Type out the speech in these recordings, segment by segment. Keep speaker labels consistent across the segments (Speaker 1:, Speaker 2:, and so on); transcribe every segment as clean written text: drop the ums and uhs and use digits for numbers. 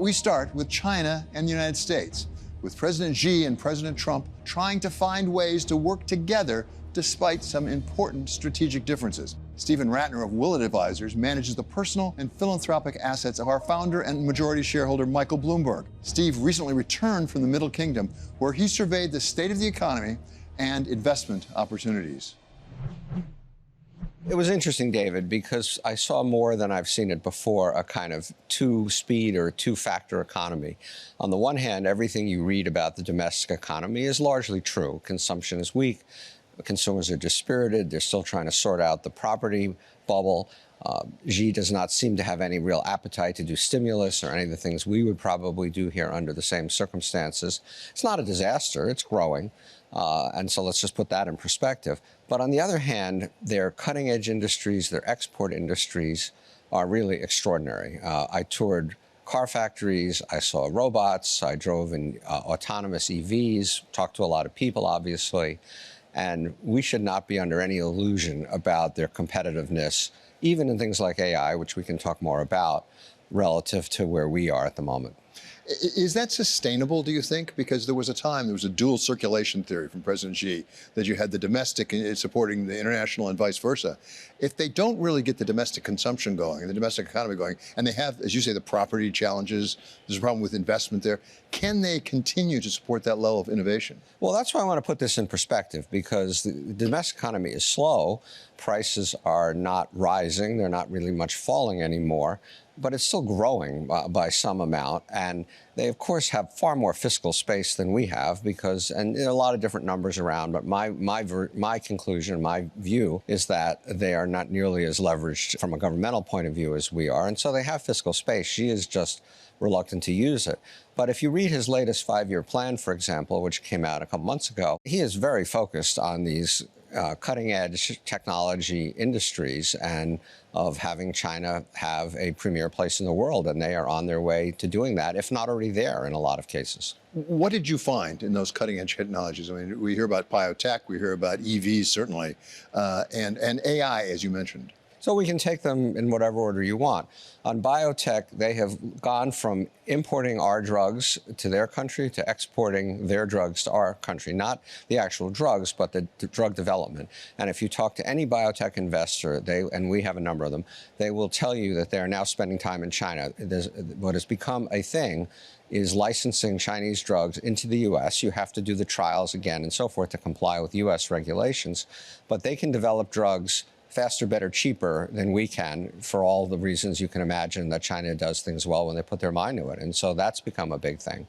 Speaker 1: We start with China and the United States, with President Xi and President Trump trying to find ways to work together despite some important strategic differences. Steven Rattner of Willett Advisors manages the personal and philanthropic assets of our founder and majority shareholder, Michael Bloomberg. Steve recently returned from the Middle Kingdom, where he surveyed the state of the economy and investment opportunities.
Speaker 2: It was interesting, David, because I saw more than I've seen it before, a kind of two-speed or two-factor economy. On the one hand, everything you read about the domestic economy is largely true. Consumption is weak. Consumers are dispirited. They're still trying to sort out the property bubble. Xi does not seem to have any real appetite to do stimulus or any of the things we would probably do here under the same circumstances. It's not a disaster. It's growing. And so let's just put that in perspective. But on the other hand, their cutting-edge industries, their export industries are really extraordinary. I toured car factories. I saw robots. I drove in autonomous EVs, talked to a lot of people, obviously. And we should not be under any illusion about their competitiveness, even in things like AI, which we can talk more about, relative to where we are at the moment.
Speaker 1: Is that sustainable, do you think? Because there was a time, there was a dual circulation theory from President Xi, that you had the domestic supporting the international and vice versa. If they don't really get the domestic consumption going, the domestic economy going, and they have, as you say, the property challenges, there's a problem with investment there, can they continue to support that level of innovation?
Speaker 2: Well, that's why I want to put this in perspective, because the domestic economy is slow. Prices are not rising. They're not really much falling anymore. But it's still growing by some amount. And they, of course, have far more fiscal space than we have because, and there are a lot of different numbers around, but my conclusion, my view is that they are not nearly as leveraged from a governmental point of view as we are. And so they have fiscal space. Xi is just reluctant to use it. But if you read his latest 5-year plan, for example, which came out a couple months ago, he is very focused on these cutting-edge technology industries and of having China have a premier place in the world. And they are on their way to doing that, if not already there in a lot of cases.
Speaker 1: What did you find in those cutting-edge technologies? I mean, we hear about biotech, we hear about EVs, certainly, and AI, as you mentioned.
Speaker 2: So we can take them in whatever order you want. On biotech, they have gone from importing our drugs to their country to exporting their drugs to our country. Not the actual drugs, but the drug development. And if you talk to any biotech investor, and we have a number of them, they will tell you that they are now spending time in China. What has become a thing is licensing Chinese drugs into the U.S. You have to do the trials again and so forth to comply with U.S. regulations. But they can develop drugs faster, better, cheaper than we can for all the reasons you can imagine that China does things well when they put their mind to it. And so that's become a big thing.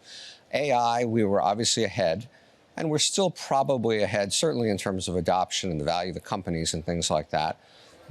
Speaker 2: AI, we were obviously ahead, and we're still probably ahead, certainly in terms of adoption and the value of the companies and things like that.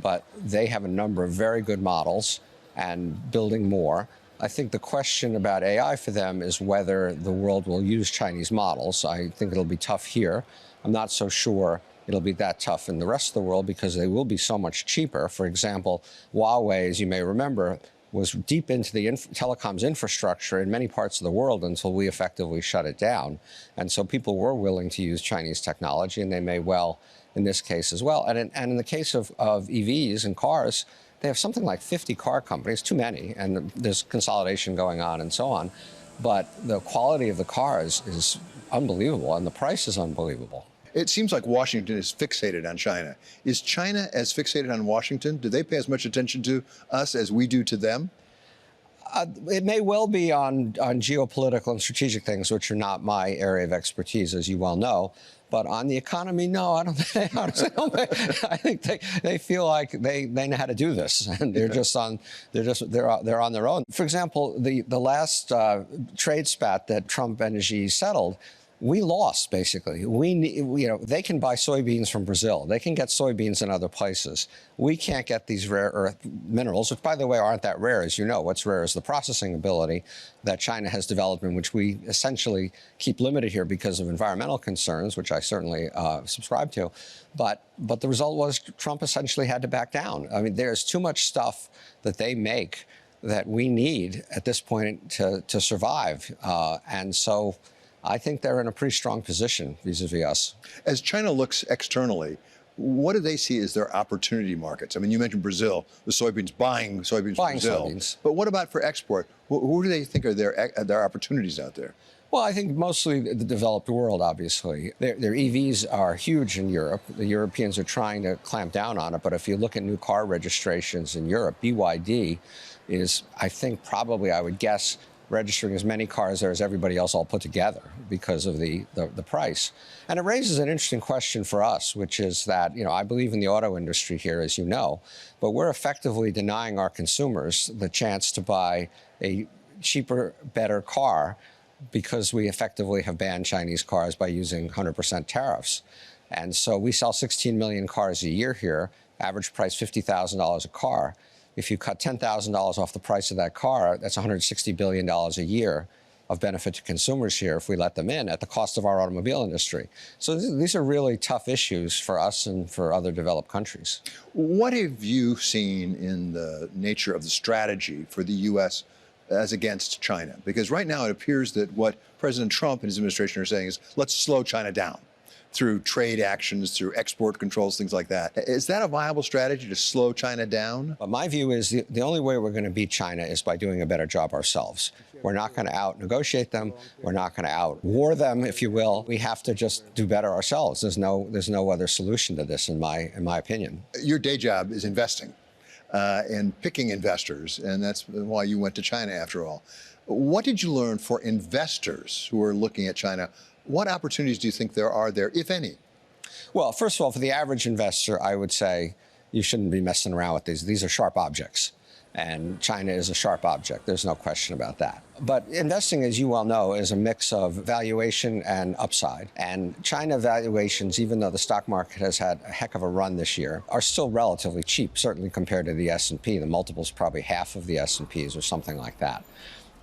Speaker 2: But they have a number of very good models and building more. I think the question about AI for them is whether the world will use Chinese models. I think it'll be tough here. I'm not so sure it'll be that tough in the rest of the world because they will be so much cheaper. For example, Huawei, as you may remember, was deep into the telecoms infrastructure in many parts of the world until we effectively shut it down. And so people were willing to use Chinese technology, and they may well in this case as well. And in the case of EVs and cars, they have something like 50 car companies, too many, and there's consolidation going on and so on. But the quality of the cars is unbelievable, and the price is unbelievable.
Speaker 1: It seems like Washington is fixated on China. Is China as fixated on Washington? Do they pay as much attention to us as we do to them?
Speaker 2: It may well be on geopolitical and strategic things, which are not my area of expertise, as you well know. But on the economy, no, I don't think. Honestly, I think they feel like they know how to do this, and they're they're on their own. For example, the last trade spat that Trump and Xi settled, we lost, basically. They can buy soybeans from Brazil. They can get soybeans in other places. We can't get these rare earth minerals, which, by the way, aren't that rare, as you know. What's rare is the processing ability that China has developed, and which we essentially keep limited here because of environmental concerns, which I certainly subscribe to. But the result was Trump essentially had to back down. I mean, there's too much stuff that they make that we need at this point to survive. And so I think they're in a pretty strong position vis-a-vis us.
Speaker 1: As China looks externally, What do they see as their opportunity markets? I mean, you mentioned Brazil, the soybeans, buying soybeans from Brazil.
Speaker 2: Soybeans.
Speaker 1: But what about for export? Who do they think are their opportunities out there?
Speaker 2: Well, I think mostly the developed world, obviously. Their EVs are huge in Europe. The Europeans are trying to clamp down on it. But if you look at new car registrations in Europe, BYD is, I think, probably, I would guess, registering as many cars there as everybody else all put together because of the price. And it raises an interesting question for us, which is that, I believe in the auto industry here, as you know, but we're effectively denying our consumers the chance to buy a cheaper, better car because we effectively have banned Chinese cars by using 100% tariffs. And so we sell 16 million cars a year here, average price $50,000 a car. If you cut $10,000 off the price of that car, that's $160 billion a year of benefit to consumers here if we let them in at the cost of our automobile industry. So these are really tough issues for us and for other developed countries.
Speaker 1: What have you seen in the nature of the strategy for the U.S. as against China? Because right now it appears that what President Trump and his administration are saying is, let's slow China down through trade actions, through export controls, things like that. Is that a viable strategy to slow China down?
Speaker 2: But my view is the only way we're going to beat China is by doing a better job ourselves. We're not going to out-negotiate them. We're not going to out-war them, if you will. We have to just do better ourselves. There's no other solution to this, in my opinion.
Speaker 1: Your day job is investing and picking investors, and that's why you went to China after all. What did you learn for investors who are looking at China? What opportunities do you think there are there, if any?
Speaker 2: Well, first of all, for the average investor, I would say you shouldn't be messing around with these. These are sharp objects, and China is a sharp object. There's no question about that. But investing, as you well know, is a mix of valuation and upside. And China valuations, even though the stock market has had a heck of a run this year, are still relatively cheap, certainly compared to the S&P. The multiple's probably half of the S&Ps or something like that.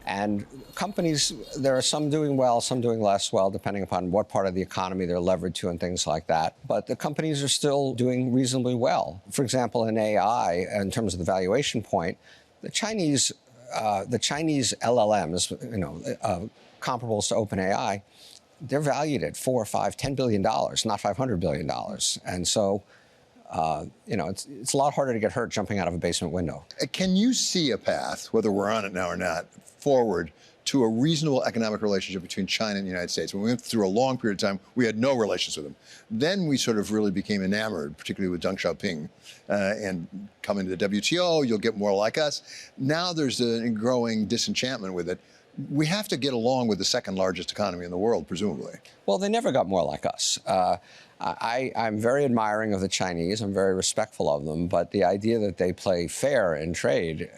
Speaker 2: And companies, there are some doing well, some doing less well, depending upon what part of the economy they're levered to and things like that. But the companies are still doing reasonably well. For example, in AI, in terms of the valuation point, the Chinese LLMs, comparables to OpenAI, they're valued at $4, $5, $10 billion, not $500 billion. And so, it's a lot harder to get hurt jumping out of a basement window.
Speaker 1: Can you see a path, whether we're on it now or not, forward to a reasonable economic relationship between China and the United States? When we went through a long period of time, we had no relations with them. Then we sort of really became enamored, particularly with Deng Xiaoping, and coming to the WTO, you'll get more like us. Now there's a growing disenchantment with it. We have to get along with the second largest economy in the world, presumably.
Speaker 2: Well, they never got more like us. I'm very admiring of the Chinese. I'm very respectful of them. But the idea that they play fair in trade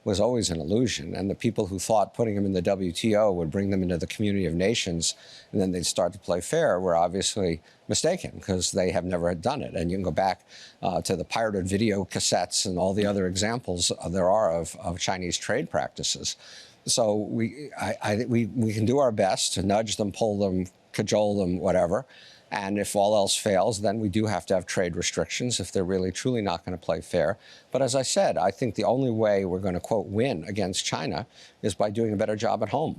Speaker 2: was always an illusion. And the people who thought putting them in the WTO would bring them into the community of nations and then they'd start to play fair were obviously mistaken, because they have never done it. And you can go back to the pirated video cassettes and all the other examples there are of Chinese trade practices. So we can do our best to nudge them, pull them, cajole them, whatever. And if all else fails, then we do have to have trade restrictions if they're really, truly not going to play fair. But as I said, I think the only way we're going to, quote, win against China is by doing a better job at home.